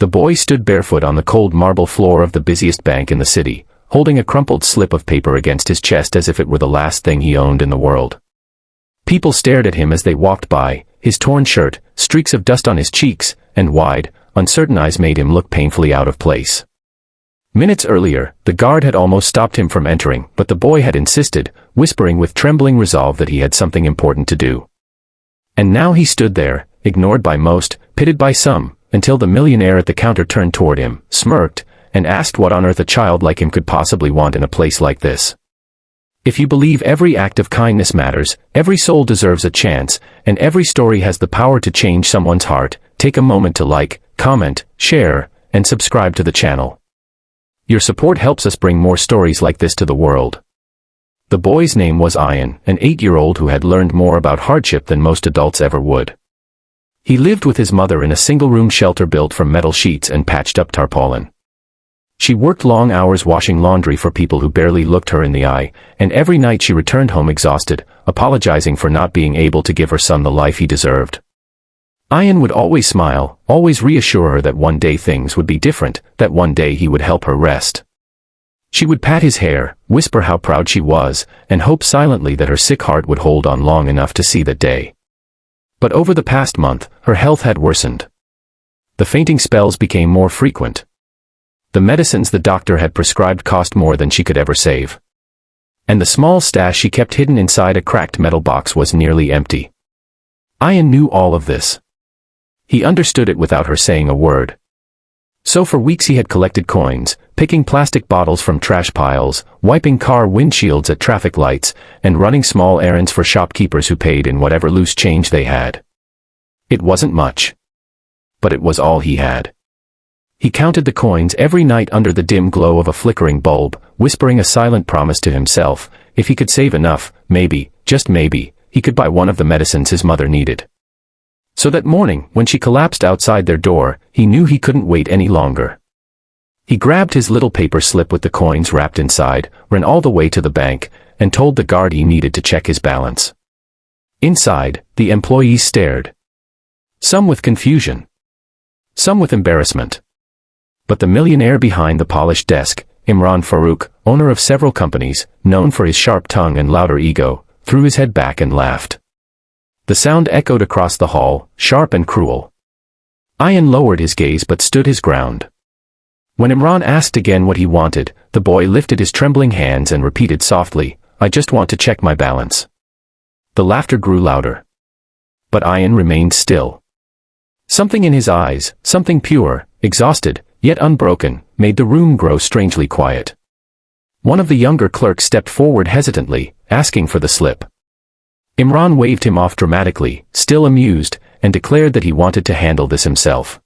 The boy stood barefoot on the cold marble floor of the busiest bank in the city, holding a crumpled slip of paper against his chest as if it were the last thing he owned in the world. People stared at him as they walked by, his torn shirt, streaks of dust on his cheeks, and wide, uncertain eyes made him look painfully out of place. Minutes earlier, the guard had almost stopped him from entering, but the boy had insisted, whispering with trembling resolve that he had something important to do. And now he stood there, ignored by most, pitied by some, until the millionaire at the counter turned toward him, smirked, and asked what on earth a child like him could possibly want in a place like this. If you believe every act of kindness matters, every soul deserves a chance, and every story has the power to change someone's heart, take a moment to like, comment, share, and subscribe to the channel. Your support helps us bring more stories like this to the world. The boy's name was Ian, an 8-year-old who had learned more about hardship than most adults ever would. He lived with his mother in a single-room shelter built from metal sheets and patched-up tarpaulin. She worked long hours washing laundry for people who barely looked her in the eye, and every night she returned home exhausted, apologizing for not being able to give her son the life he deserved. Ian would always smile, always reassure her that one day things would be different, that one day he would help her rest. She would pat his hair, whisper how proud she was, and hope silently that her sick heart would hold on long enough to see that day. But over the past month, her health had worsened. The fainting spells became more frequent. The medicines the doctor had prescribed cost more than she could ever save. And the small stash she kept hidden inside a cracked metal box was nearly empty. Ian knew all of this. He understood it without her saying a word. So for weeks he had collected coins, picking plastic bottles from trash piles, wiping car windshields at traffic lights, and running small errands for shopkeepers who paid in whatever loose change they had. It wasn't much. But it was all he had. He counted the coins every night under the dim glow of a flickering bulb, whispering a silent promise to himself, if he could save enough, maybe, just maybe, he could buy one of the medicines his mother needed. So that morning, when she collapsed outside their door, he knew he couldn't wait any longer. He grabbed his little paper slip with the coins wrapped inside, ran all the way to the bank, and told the guard he needed to check his balance. Inside, the employees stared. Some with confusion. Some with embarrassment. But the millionaire behind the polished desk, Imran Farooq, owner of several companies, known for his sharp tongue and louder ego, threw his head back and laughed. The sound echoed across the hall, sharp and cruel. Ian lowered his gaze but stood his ground. When Imran asked again what he wanted, the boy lifted his trembling hands and repeated softly, "I just want to check my balance." The laughter grew louder. But Ian remained still. Something in his eyes, something pure, exhausted, yet unbroken, made the room grow strangely quiet. One of the younger clerks stepped forward hesitantly, asking for the slip. Imran waved him off dramatically, still amused, and declared that he wanted to handle this himself.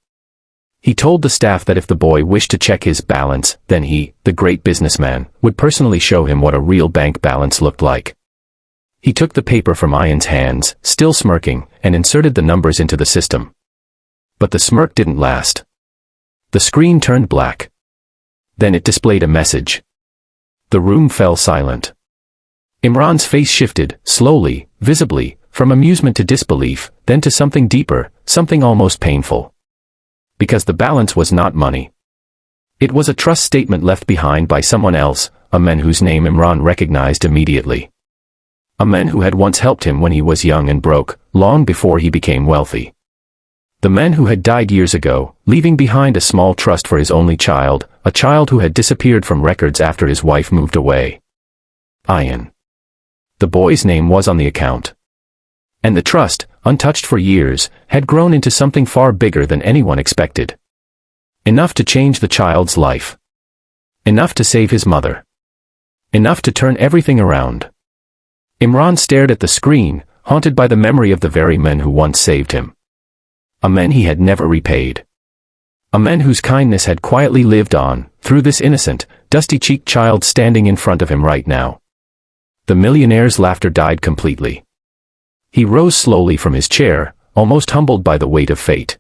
He told the staff that if the boy wished to check his balance, then he, the great businessman, would personally show him what a real bank balance looked like. He took the paper from Ian's hands, still smirking, and inserted the numbers into the system. But the smirk didn't last. The screen turned black. Then it displayed a message. The room fell silent. Imran's face shifted, slowly, visibly, from amusement to disbelief, then to something deeper, something almost painful. Because the balance was not money. It was a trust statement left behind by someone else, a man whose name Imran recognized immediately. A man who had once helped him when he was young and broke, long before he became wealthy. The man who had died years ago, leaving behind a small trust for his only child, a child who had disappeared from records after his wife moved away. Ian. The boy's name was on the account. And the trust, untouched for years, had grown into something far bigger than anyone expected. Enough to change the child's life. Enough to save his mother. Enough to turn everything around. Imran stared at the screen, haunted by the memory of the very men who once saved him. A man he had never repaid. A man whose kindness had quietly lived on, through this innocent, dusty-cheeked child standing in front of him right now. The millionaire's laughter died completely. He rose slowly from his chair, almost humbled by the weight of fate.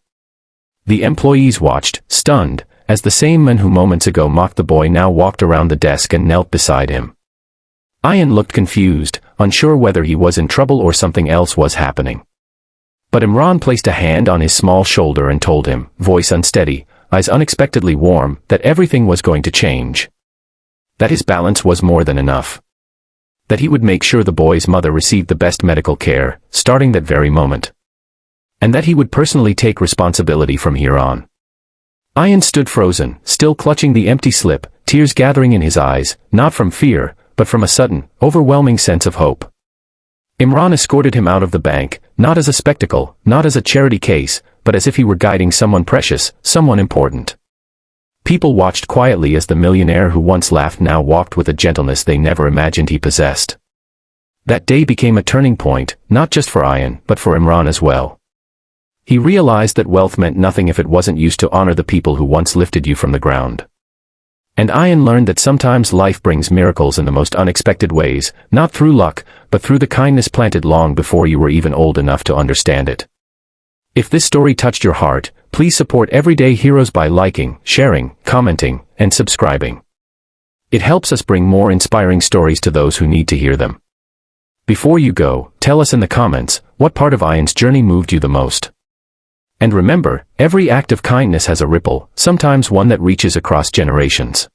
The employees watched, stunned, as the same man who moments ago mocked the boy now walked around the desk and knelt beside him. Ian looked confused, unsure whether he was in trouble or something else was happening. But Imran placed a hand on his small shoulder and told him, voice unsteady, eyes unexpectedly warm, that everything was going to change. That his balance was more than enough. That he would make sure the boy's mother received the best medical care, starting that very moment. And that he would personally take responsibility from here on. Ian stood frozen, still clutching the empty slip, tears gathering in his eyes, not from fear, but from a sudden, overwhelming sense of hope. Imran escorted him out of the bank, not as a spectacle, not as a charity case, but as if he were guiding someone precious, someone important. People watched quietly as the millionaire who once laughed now walked with a gentleness they never imagined he possessed. That day became a turning point, not just for Ian, but for Imran as well. He realized that wealth meant nothing if it wasn't used to honor the people who once lifted you from the ground. And Ian learned that sometimes life brings miracles in the most unexpected ways, not through luck, but through the kindness planted long before you were even old enough to understand it. If this story touched your heart, please support Everyday Heroes by liking, sharing, commenting, and subscribing. It helps us bring more inspiring stories to those who need to hear them. Before you go, tell us in the comments, what part of Ian's journey moved you the most? And remember, every act of kindness has a ripple, sometimes one that reaches across generations.